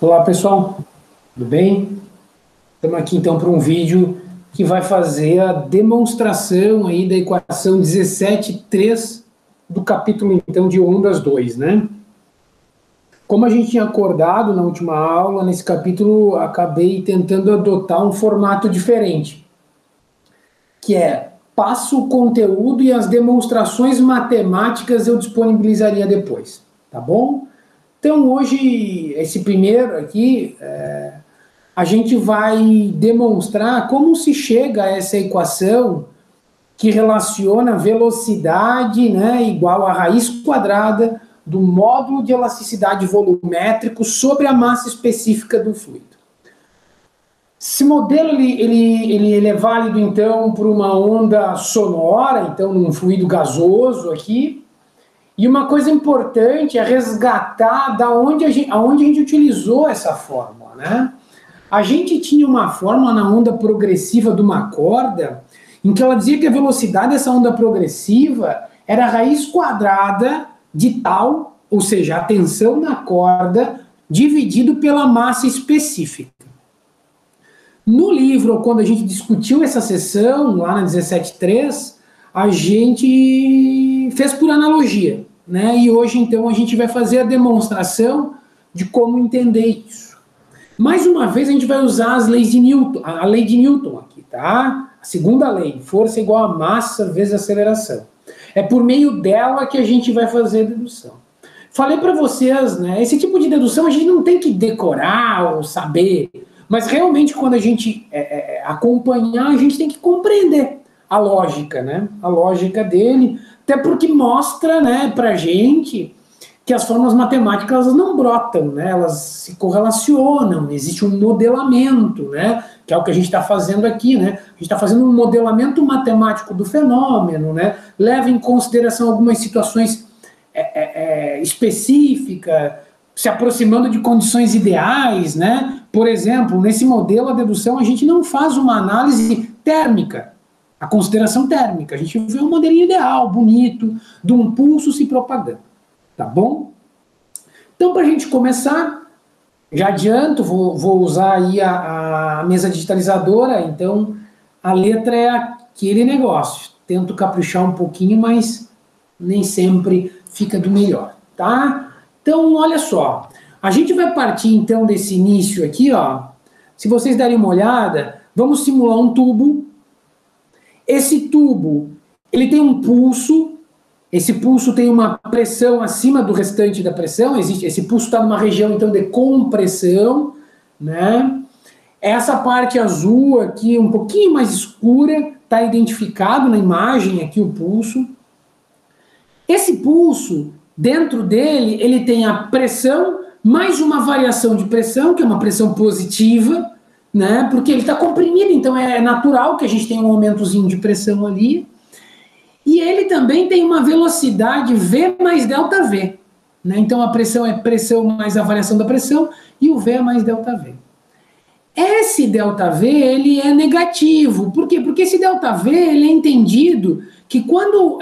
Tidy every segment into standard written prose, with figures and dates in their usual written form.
Olá pessoal, tudo bem? Estamos aqui então para um vídeo que vai fazer a demonstração aí da equação 17,3 do capítulo então de ondas 2, né? Como a gente tinha acordado na última aula, nesse capítulo acabei tentando adotar um formato diferente, que é passo o conteúdo e as demonstrações matemáticas eu disponibilizaria depois, tá bom? Então hoje, esse primeiro aqui, a gente vai demonstrar como se chega a essa equação que relaciona velocidade, né, igual a raiz quadrada do módulo de elasticidade volumétrico sobre a massa específica do fluido. Esse modelo ele é válido então para uma onda sonora, então num fluido gasoso aqui. E uma coisa importante é resgatar da onde a gente utilizou essa fórmula, né? A gente tinha uma fórmula na onda progressiva de uma corda, em que ela dizia que a velocidade dessa onda progressiva era a raiz quadrada de tal, ou seja, a tensão na corda, dividido pela massa específica. No livro, quando a gente discutiu essa seção, lá na 17.3, a gente fez por analogia, né? E hoje, então, a gente vai fazer a demonstração de como entender isso. Mais uma vez, a gente vai usar as leis de Newton, a lei de Newton aqui, tá? A segunda lei, força igual a massa vezes aceleração. É por meio dela que a gente vai fazer a dedução. Falei para vocês, né? Esse tipo de dedução a gente não tem que decorar ou saber, mas realmente quando a gente acompanhar, a gente tem que compreender a lógica, né? A lógica dele, até porque mostra, né, pra gente que as fórmulas matemáticas elas não brotam, né? Elas se correlacionam, existe um modelamento, né? Que é o que a gente está fazendo aqui, né? A gente está fazendo um modelamento matemático do fenômeno, né? Leva em consideração algumas situações específicas, se aproximando de condições ideais, né? Por exemplo, nesse modelo, a dedução, a gente não faz uma análise térmica, a consideração térmica. A gente vê um modelinho ideal, bonito, de um pulso se propagando. Tá bom? Então, para a gente começar, já adianto, vou usar aí a mesa digitalizadora, então a letra é aquele negócio. Tento caprichar um pouquinho, mas nem sempre fica do melhor, tá? Então, olha só, a gente vai partir então desse início aqui, ó. Se vocês derem uma olhada, vamos simular um tubo. Esse tubo, ele tem um pulso. Esse pulso tem uma pressão acima do restante da pressão, esse pulso está numa região, então, de compressão, né? Essa parte azul aqui, um pouquinho mais escura, está identificado na imagem aqui o pulso. Esse pulso, dentro dele, ele tem a pressão, mais uma variação de pressão, que é uma pressão positiva, né? Porque ele está comprimido, então é natural que a gente tenha um aumentozinho de pressão ali. E ele também tem uma velocidade V mais ΔV. Né? Então a pressão é pressão mais a variação da pressão e o V é mais ΔV. Esse ΔV ele é negativo. Por quê? Porque esse ΔV ele é entendido que quando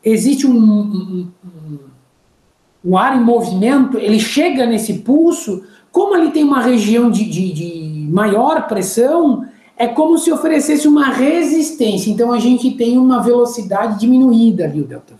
existe um ar em movimento, ele chega nesse pulso, como ele tem uma região de maior pressão, é como se oferecesse uma resistência. Então, a gente tem uma velocidade diminuída ali, o ΔV.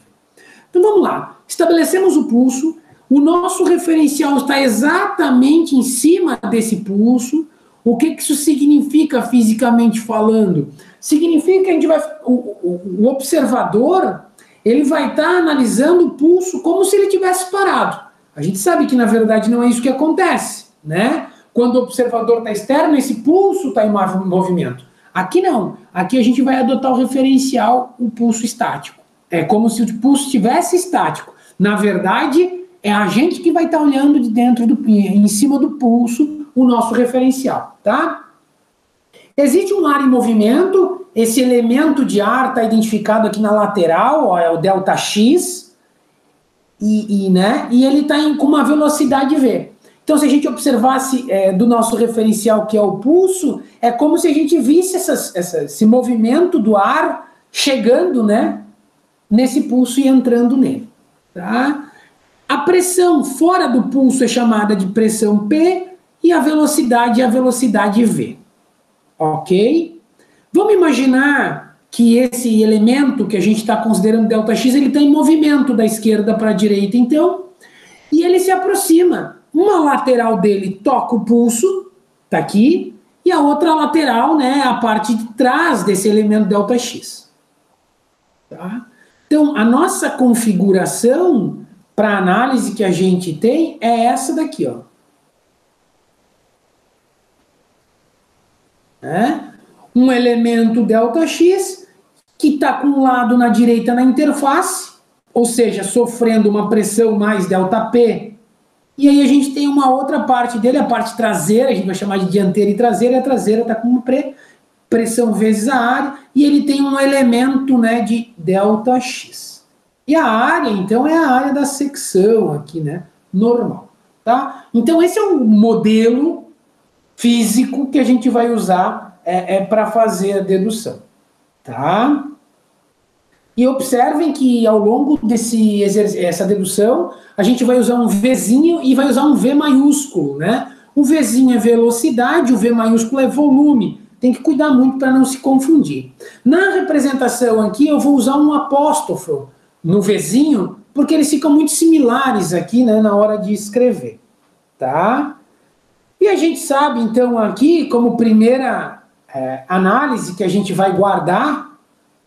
Então, vamos lá. Estabelecemos o pulso. O nosso referencial está exatamente em cima desse pulso. O que isso significa fisicamente falando? Significa que a gente vai, o observador ele vai estar analisando o pulso como se ele tivesse parado. A gente sabe que, na verdade, não é isso que acontece, né? Quando o observador está externo, esse pulso está em movimento. Aqui não. Aqui a gente vai adotar o referencial, o pulso estático. É como se o pulso estivesse estático. Na verdade, é a gente que vai estar olhando de dentro em cima do pulso, o nosso referencial, tá? Existe um ar em movimento, esse elemento de ar está identificado aqui na lateral, ó, é o ΔX, né? E ele está com uma velocidade V. Então, se a gente observasse do nosso referencial, que é o pulso, é como se a gente visse esse movimento do ar chegando, né, nesse pulso e entrando nele. Tá? A pressão fora do pulso é chamada de pressão P e a velocidade é a velocidade V. Ok? Vamos imaginar que esse elemento que a gente está considerando ΔX, ele está em movimento da esquerda para a direita, então, e ele se aproxima. Uma lateral dele toca o pulso, está aqui, e a outra lateral, né, a parte de trás desse elemento ΔX. Tá? Então, a nossa configuração para a análise que a gente tem é essa daqui, ó. Um elemento ΔX que está com um lado na direita na interface, ou seja, sofrendo uma pressão mais ΔP, e aí a gente tem uma outra parte dele, a parte traseira, a gente vai chamar de dianteira e traseira, e a traseira está com uma pressão vezes a área, e ele tem um elemento, né, de ΔX. E a área, então, é a área da secção aqui, né, normal, tá? Então, esse é um modelo físico que a gente vai usar para fazer a dedução, tá? E observem que ao longo essa dedução, a gente vai usar um Vzinho e vai usar um V maiúsculo, né? O Vzinho é velocidade, o V maiúsculo é volume. Tem que cuidar muito para não se confundir. Na representação aqui, eu vou usar um apóstrofo no Vzinho, porque eles ficam muito similares aqui, né, na hora de escrever, tá? E a gente sabe, então, aqui, como primeira análise que a gente vai guardar,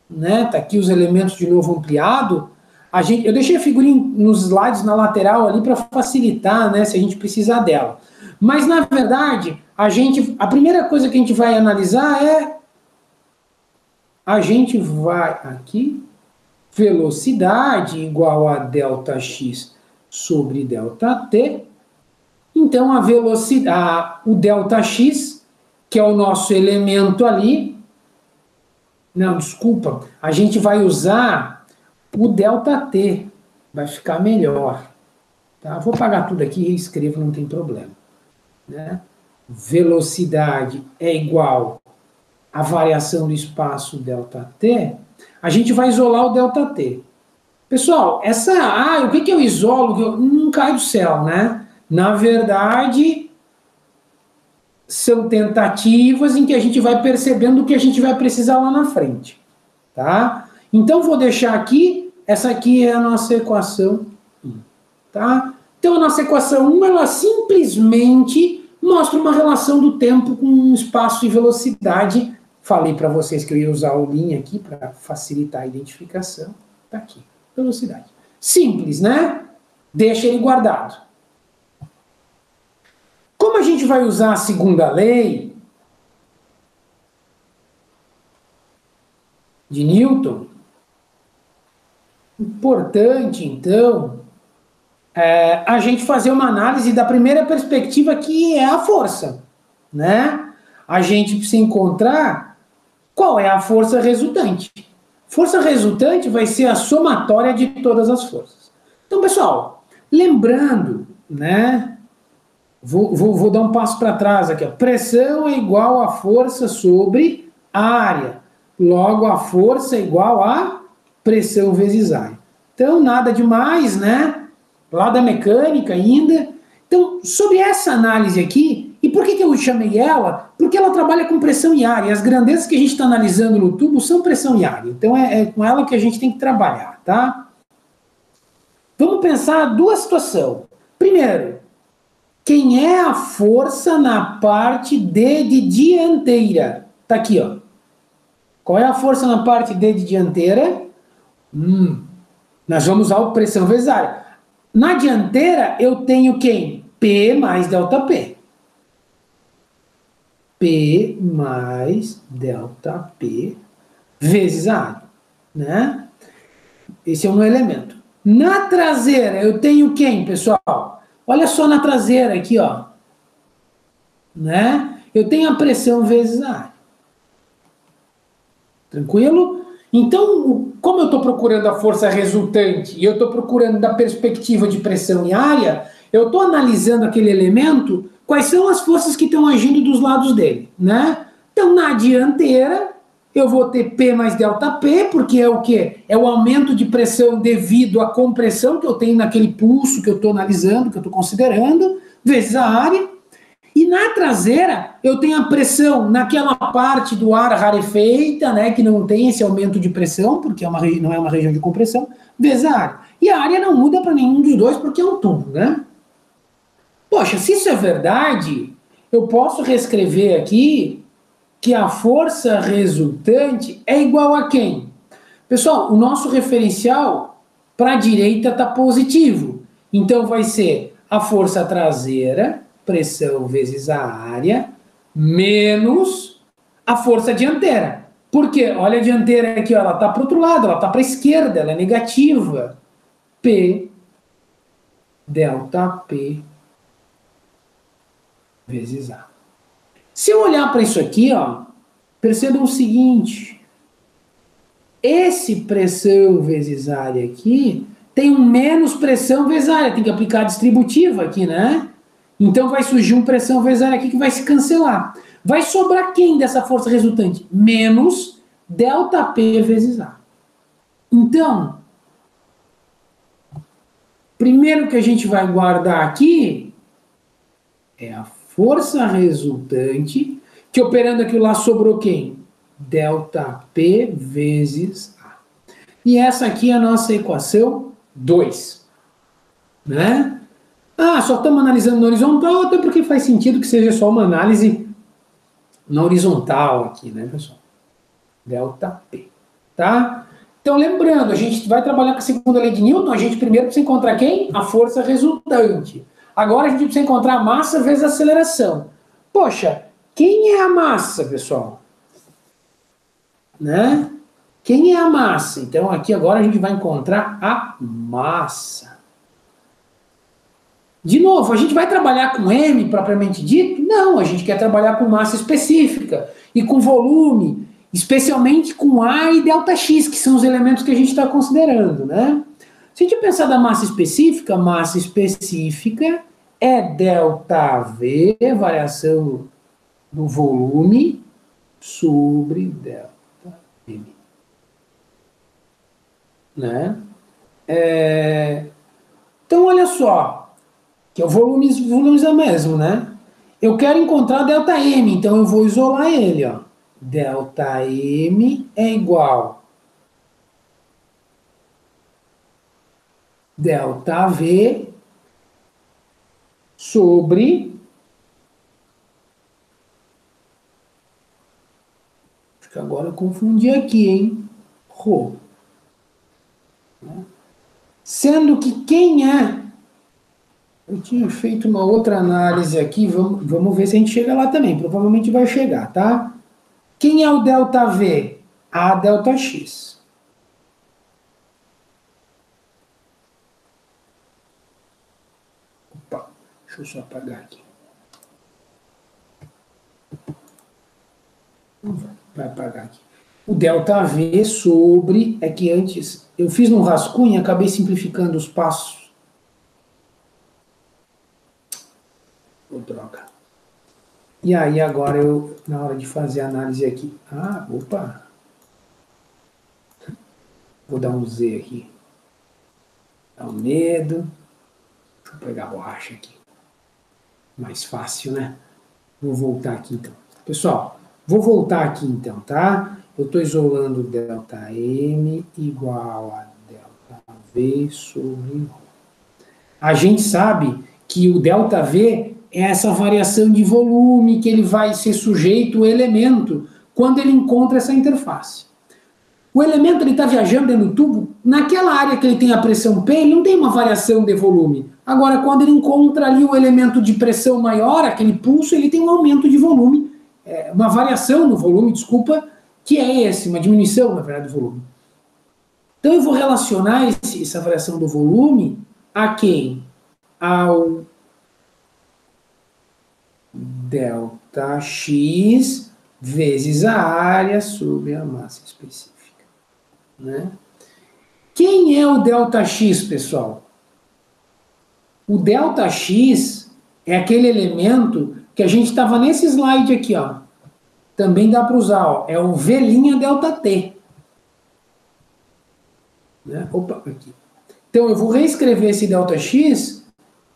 né, tá aqui os elementos de novo ampliado, eu deixei a figurinha nos slides na lateral ali para facilitar, né, se a gente precisar dela. Mas, na verdade, a primeira coisa que a gente vai analisar é, a gente vai aqui, velocidade igual a ΔX sobre ΔT. Então, a velocidade, o ΔX, que é o nosso elemento ali, não, desculpa, a gente vai usar o ΔT, vai ficar melhor. Tá? Vou apagar tudo aqui e escrevo, não tem problema. Né? Velocidade é igual à variação do espaço ΔT, a gente vai isolar o ΔT. Pessoal, o que eu isolo? Não cai do céu, né? Na verdade, são tentativas em que a gente vai percebendo o que a gente vai precisar lá na frente, tá? Então, vou deixar aqui, essa aqui é a nossa equação 1, tá? Então, a nossa equação 1, ela simplesmente mostra uma relação do tempo com espaço e velocidade. Falei para vocês que eu ia usar o linha aqui para facilitar a identificação. Tá aqui, velocidade. Simples, né? Deixa ele guardado. Como a gente vai usar a segunda lei de Newton, importante, então, a gente fazer uma análise da primeira perspectiva, que é a força, né? A gente precisa encontrar qual é a força resultante. Força resultante vai ser a somatória de todas as forças. Então, pessoal, lembrando, né? Vou dar um passo para trás aqui. Ó. Pressão é igual a força sobre área. Logo, a força é igual a pressão vezes área. Então, nada demais, né? Lá da mecânica ainda. Então, sobre essa análise aqui, e por que eu chamei ela? Porque ela trabalha com pressão e área. As grandezas que a gente está analisando no tubo são pressão e área. Então, é com ela que a gente tem que trabalhar, tá? Vamos pensar duas situações. Primeiro, quem é a força na parte D de dianteira? Tá aqui, ó. Qual é a força na parte D de dianteira? Nós vamos usar o pressão vezes área. Na dianteira, eu tenho quem? P mais ΔP. P mais ΔP vezes a área, né? Esse é um elemento. Na traseira, eu tenho quem, pessoal? Olha só na traseira aqui, ó. Né? Eu tenho a pressão vezes a área. Tranquilo? Então, como eu estou procurando a força resultante e eu estou procurando da perspectiva de pressão e área, eu estou analisando aquele elemento, quais são as forças que estão agindo dos lados dele, né? Então, na dianteira, eu vou ter P mais ΔP, porque é o quê? É o aumento de pressão devido à compressão que eu tenho naquele pulso que eu estou analisando, que eu estou considerando, vezes a área. E na traseira, eu tenho a pressão naquela parte do ar rarefeita, né, que não tem esse aumento de pressão, porque não é uma região de compressão, vezes a área. E a área não muda para nenhum dos dois, porque é um tubo, né? Poxa, se isso é verdade, eu posso reescrever aqui que a força resultante é igual a quem? Pessoal, o nosso referencial para a direita está positivo. Então vai ser a força traseira, pressão vezes a área, menos a força dianteira. Por quê? Olha a dianteira aqui, ó, ela está para o outro lado, ela está para a esquerda, ela é negativa. P, ΔP, vezes A. Se eu olhar para isso aqui, ó, percebam o seguinte, esse pressão vezes área aqui tem um menos pressão vezes área, tem que aplicar a distributiva aqui, né? Então vai surgir um pressão vezes área aqui que vai se cancelar. Vai sobrar quem dessa força resultante? Menos ΔP vezes A. Então, primeiro que a gente vai guardar aqui é a força resultante, que operando aquilo lá sobrou quem? ΔP vezes A. E essa aqui é a nossa equação 2. Né? Ah, só estamos analisando na horizontal, até porque faz sentido que seja só uma análise na horizontal aqui, né, pessoal? ΔP. Tá? Então, lembrando, a gente vai trabalhar com a segunda lei de Newton, a gente primeiro precisa encontrar quem? A força resultante. Agora a gente precisa encontrar a massa vezes a aceleração. Poxa, quem é a massa, pessoal? Né? Quem é a massa? Então, aqui agora a gente vai encontrar a massa. De novo, a gente vai trabalhar com M propriamente dito? Não, a gente quer trabalhar com massa específica e com volume, especialmente com A e ΔX, que são os elementos que a gente está considerando, né? Se a gente pensar da massa específica é ΔV, variação do volume, sobre ΔM. Né? Então, olha só, que é o volume é o mesmo, né? Eu quero encontrar ΔM, então eu vou isolar ele, ó. ΔM é igual ΔV sobre, acho que agora eu confundi aqui, hein? Rho. Sendo que quem é, eu tinha feito uma outra análise aqui, vamos ver se a gente chega lá também, provavelmente vai chegar, tá? Quem é o ΔV? A ΔX. Opa, deixa eu só apagar aqui. Não vai apagar aqui. O ΔV sobre, é que antes eu fiz no rascunho e acabei simplificando os passos. Oh, droga. E aí agora eu, na hora de fazer a análise aqui, opa, vou dar um Z aqui, dá um medo, deixa eu pegar a borracha aqui, mais fácil, né? Vou voltar aqui então. Pessoal, vou voltar aqui então, tá? Eu estou isolando ΔM igual a ΔV sobre ρ. A gente sabe que o ΔV é essa variação de volume que ele vai ser sujeito ao elemento quando ele encontra essa interface. O elemento está viajando dentro do tubo, naquela área que ele tem a pressão P, ele não tem uma variação de volume. Agora, quando ele encontra ali o elemento de pressão maior, aquele pulso, ele tem um aumento de volume, uma variação no volume, desculpa, que é uma diminuição, na verdade, do volume. Então, eu vou relacionar essa variação do volume a quem? Ao ΔX vezes a área sobre a massa específica. Né? Quem é o ΔX, pessoal? O ΔX é aquele elemento que a gente estava nesse slide aqui, ó. também dá para usar, ó, é o V' ΔT. Né? Opa, aqui. Então, eu vou reescrever esse ΔX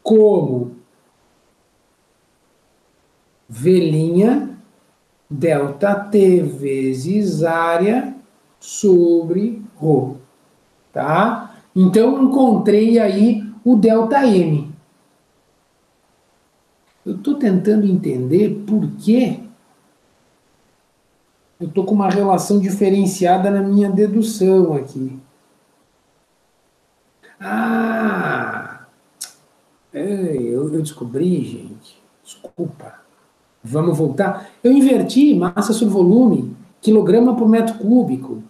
como V' ΔT vezes área sobre ρ. Tá? Então, encontrei aí o ΔM. Eu estou tentando entender por que eu estou com uma relação diferenciada na minha dedução aqui. Ah! Eu descobri, gente. Desculpa. Vamos voltar. Eu inverti massa sobre volume, quilograma por metro cúbico.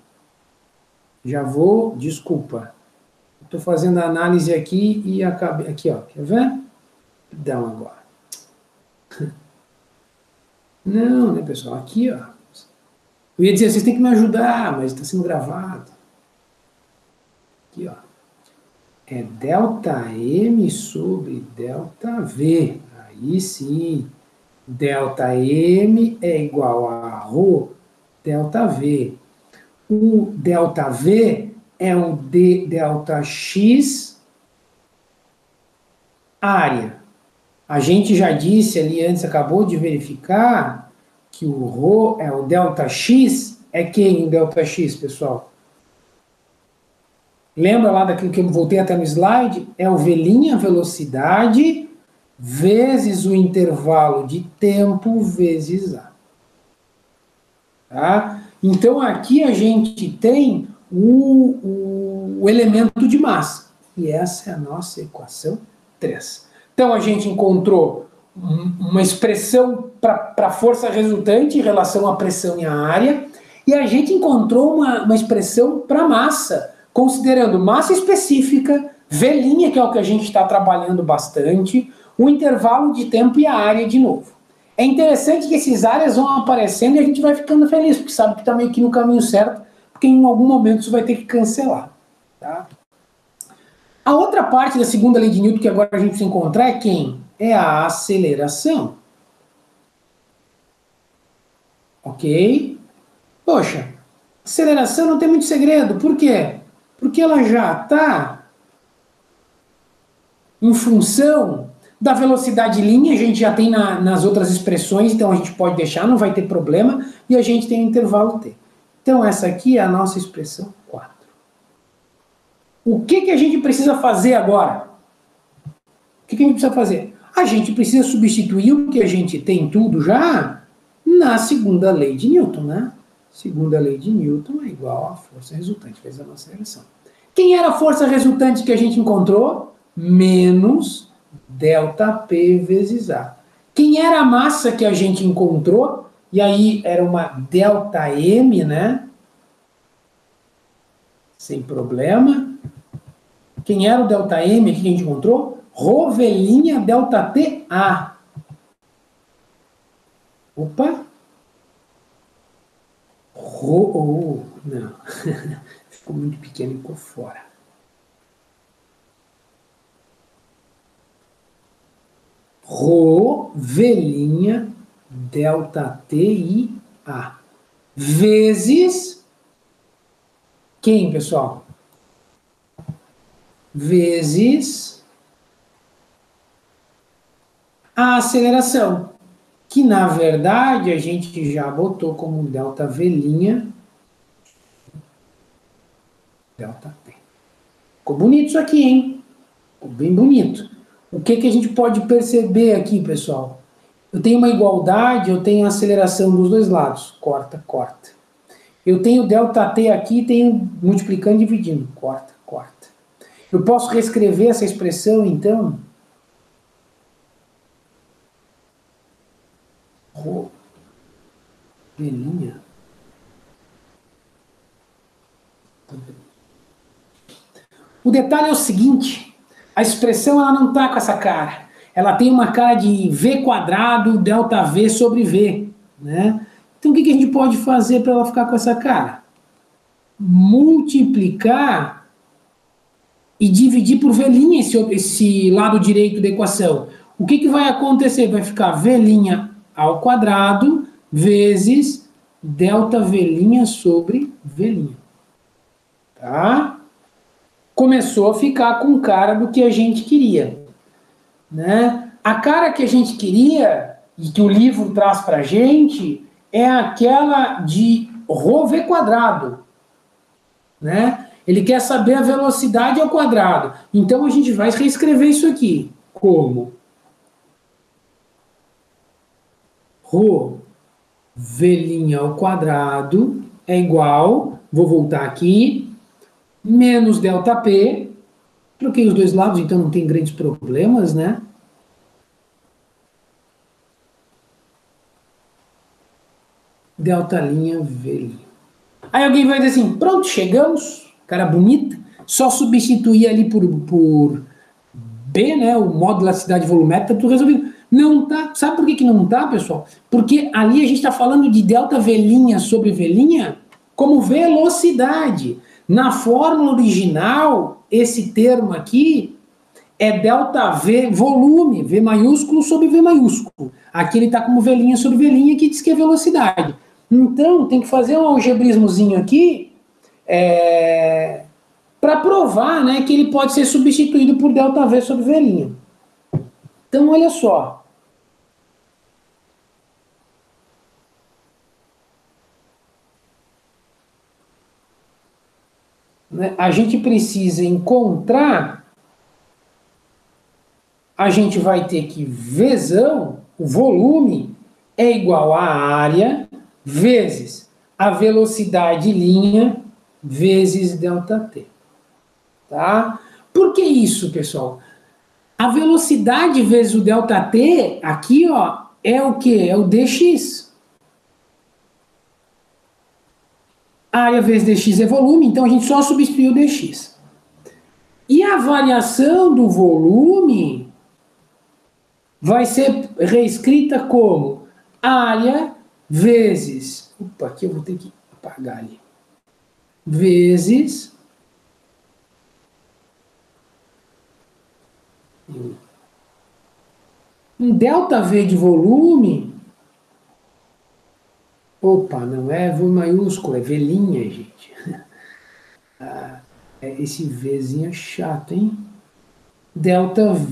Já vou, desculpa. Estou fazendo a análise aqui e acabei. Aqui, ó, quer ver? Dá um agora. Não, né, pessoal? Aqui, ó. Eu ia dizer, vocês têm que me ajudar, mas está sendo gravado. Aqui, ó. É ΔM sobre ΔV. Aí sim. ΔM é igual a ρ ΔV. O ΔV é o dΔx área. A gente já disse ali antes, acabou de verificar, que o ρ é o ΔX. É quem o ΔX, pessoal? Lembra lá daquilo que eu voltei até no slide? É o V' velocidade vezes o intervalo de tempo vezes A. Tá? Então, aqui a gente tem o elemento de massa. E essa é a nossa equação 3. Então, a gente encontrou uma expressão para a força resultante em relação à pressão e à área, e a gente encontrou uma expressão para massa, considerando massa específica, V', que é o que a gente está trabalhando bastante, o intervalo de tempo e a área de novo. É interessante que esses áreas vão aparecendo e a gente vai ficando feliz, porque sabe que está meio que no caminho certo, porque em algum momento isso vai ter que cancelar. Tá? A outra parte da segunda lei de Newton que agora a gente precisa encontrar é quem? É a aceleração. Ok? Poxa, aceleração não tem muito segredo. Por quê? Porque ela já está em função da velocidade linha, a gente já tem nas outras expressões, então a gente pode deixar, não vai ter problema, e a gente tem o intervalo t. Então essa aqui é a nossa expressão 4. O que a gente precisa fazer agora? O que a gente precisa fazer? A gente precisa substituir o que a gente tem tudo já na segunda lei de Newton, né? Segunda lei de Newton é igual à força resultante vezes a nossa aceleração. Quem era a força resultante que a gente encontrou? Menos ΔP vezes A. Quem era a massa que a gente encontrou? E aí era uma ΔM, né? Sem problema. Quem era o ΔM que a gente encontrou? Ρ' ΔTA. Opa! Não. Ficou muito pequeno e ficou fora. Ρ' ΔTIA. Vezes quem, pessoal? Vezes a aceleração, que na verdade a gente já botou como ΔV', ΔT. Ficou bonito isso aqui, hein? Ficou bem bonito. O que a gente pode perceber aqui, pessoal? Eu tenho uma igualdade, eu tenho a aceleração dos dois lados. Corta, corta. Eu tenho ΔT aqui, tenho multiplicando e dividindo. Corta, corta. Eu posso reescrever essa expressão, então? Ρ'. O detalhe é o seguinte, a expressão ela não está com essa cara. Ela tem uma cara de V quadrado ΔV sobre V. Né? Então o que a gente pode fazer para ela ficar com essa cara? Multiplicar e dividir por V' esse lado direito da equação. O que vai acontecer? Vai ficar V' ao quadrado vezes ΔV' sobre V'. Tá? Começou a ficar com cara do que a gente queria. Né? A cara que a gente queria, e que o livro traz para a gente, é aquela de ρv quadrado. Né? Ele quer saber a velocidade ao quadrado. Então a gente vai reescrever isso aqui. Como? ρv' ao quadrado é igual, vou voltar aqui, menos ΔP, troquei os dois lados, então não tem grandes problemas, né? ΔV'. Aí alguém vai dizer assim, pronto, chegamos, cara bonita, só substituir ali por B, né, o modo de elasticidade volumétrica, tá tudo resolvido. Não tá, sabe por que não tá, pessoal? Porque ali a gente está falando de ΔV' sobre V' como velocidade. Na fórmula original, esse termo aqui é ΔV volume, V maiúsculo sobre V maiúsculo. Aqui ele está como V' sobre V' que diz que é velocidade. Então, tem que fazer um algebrismozinho aqui para provar, né, que ele pode ser substituído por ΔV sobre V'. Então, olha só. Né, a gente precisa encontrar, a gente vai ter que Vzão, o volume, é igual à área vezes a velocidade linha vezes ΔT. Tá? Por que isso, pessoal? A velocidade vezes o ΔT, aqui, ó, é o que? É o dx. A área vezes dx é volume, então a gente só substitui o dx. E a variação do volume vai ser reescrita como área vezes... Opa, aqui eu vou ter que apagar ali. Vezes... Um ΔV de volume... Opa, não é V maiúsculo, é V', gente. Esse Vzinho é chato, hein? ΔV'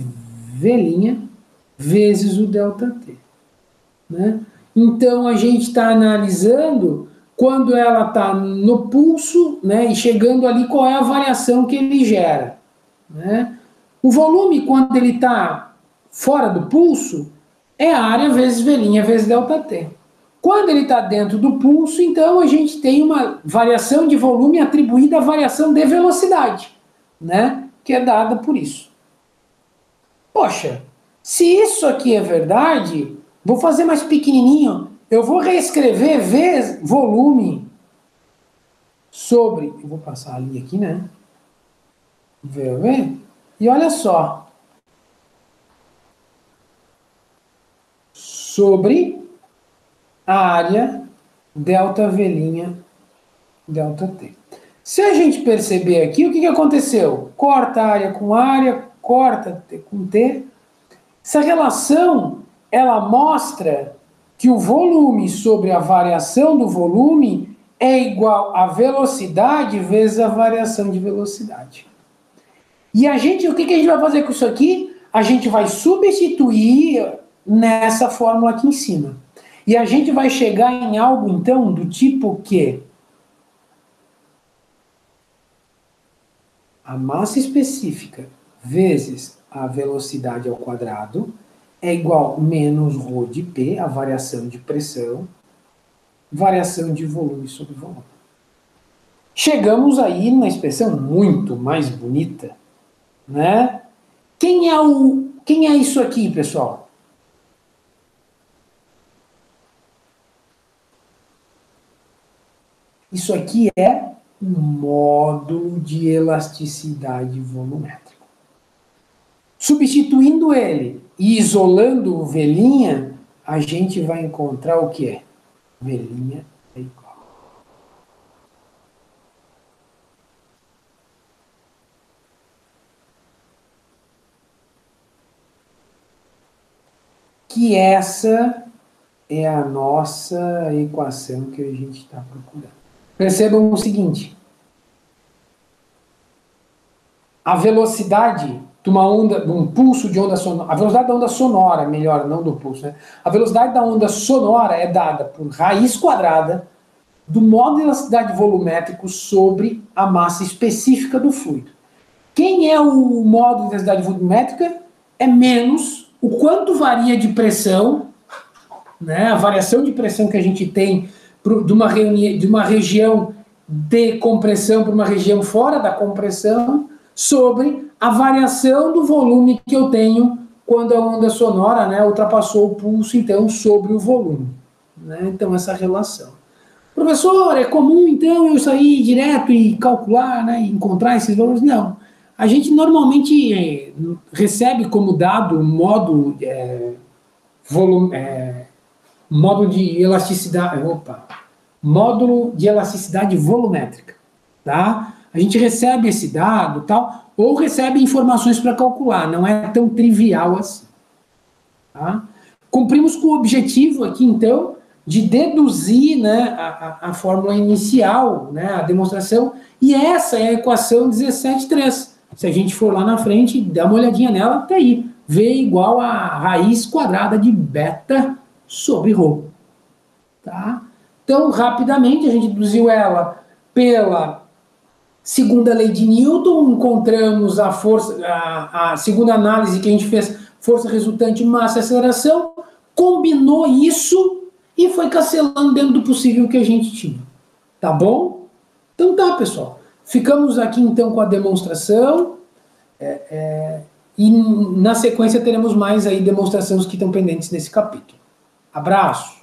vezes o ΔT. Né? Então, a gente está analisando quando ela está no pulso, né, e chegando ali, qual é a variação que ele gera. Né? O volume, quando ele está fora do pulso, é a área vezes V' vezes ΔT. Quando ele está dentro do pulso, então a gente tem uma variação de volume atribuída à variação de velocidade, né? Que é dada por isso. Poxa, se isso aqui é verdade, vou fazer mais pequenininho. Eu vou reescrever V volume sobre... Eu vou passar ali aqui, né? V. E olha só. Sobre a área ΔV' ΔT. Se a gente perceber aqui, o que aconteceu? Corta área, corta T com T. Essa relação, ela mostra que o volume sobre a variação do volume é igual a velocidade vezes a variação de velocidade. E a gente, o que a gente vai fazer com isso aqui? A gente vai substituir nessa fórmula aqui em cima. E a gente vai chegar em algo, então, do tipo que a massa específica vezes a velocidade ao quadrado é igual a menos ρ de P, a variação de pressão, variação de volume sobre volume. Chegamos aí numa expressão muito mais bonita, né? Quem é isso aqui, pessoal? Isso aqui é um módulo de elasticidade volumétrica. Substituindo ele e isolando o V', a gente vai encontrar o que é? V' é igual. Que essa é a nossa equação que a gente está procurando. Percebam o seguinte. A velocidade de uma onda, de um pulso de onda sonora, a velocidade da onda sonora, melhor, não do pulso, né? A velocidade da onda sonora é dada por raiz quadrada do modo de elasticidade volumétrico sobre a massa específica do fluido. Quem é o modo de elasticidade volumétrica? É menos o quanto varia de pressão, né? A variação de pressão que a gente tem de uma região de compressão para uma região fora da compressão, sobre a variação do volume que eu tenho quando a onda sonora, né, ultrapassou o pulso, então, sobre o volume. Né? Então, essa relação. Professor, é comum, então, eu sair direto e calcular, né, e encontrar esses valores? Não. A gente normalmente recebe como dado o modo, módulo de elasticidade, módulo de elasticidade volumétrica, tá? A gente recebe esse dado, tal, ou recebe informações para calcular, não é tão trivial assim, tá? Cumprimos com o objetivo aqui, então, de deduzir, né, a fórmula inicial, né, a demonstração, e essa é a equação 17.3. Se a gente for lá na frente, dá uma olhadinha nela, tá aí. V igual a raiz quadrada de beta sobre ρ. Tá? Então, rapidamente, a gente deduziu ela pela segunda lei de Newton, encontramos a força, a segunda análise que a gente fez, força resultante, massa e aceleração, combinou isso e foi cancelando dentro do possível que a gente tinha. Tá bom? Então tá, pessoal. Ficamos aqui então com a demonstração e na sequência teremos mais aí demonstrações que estão pendentes nesse capítulo. Abraço!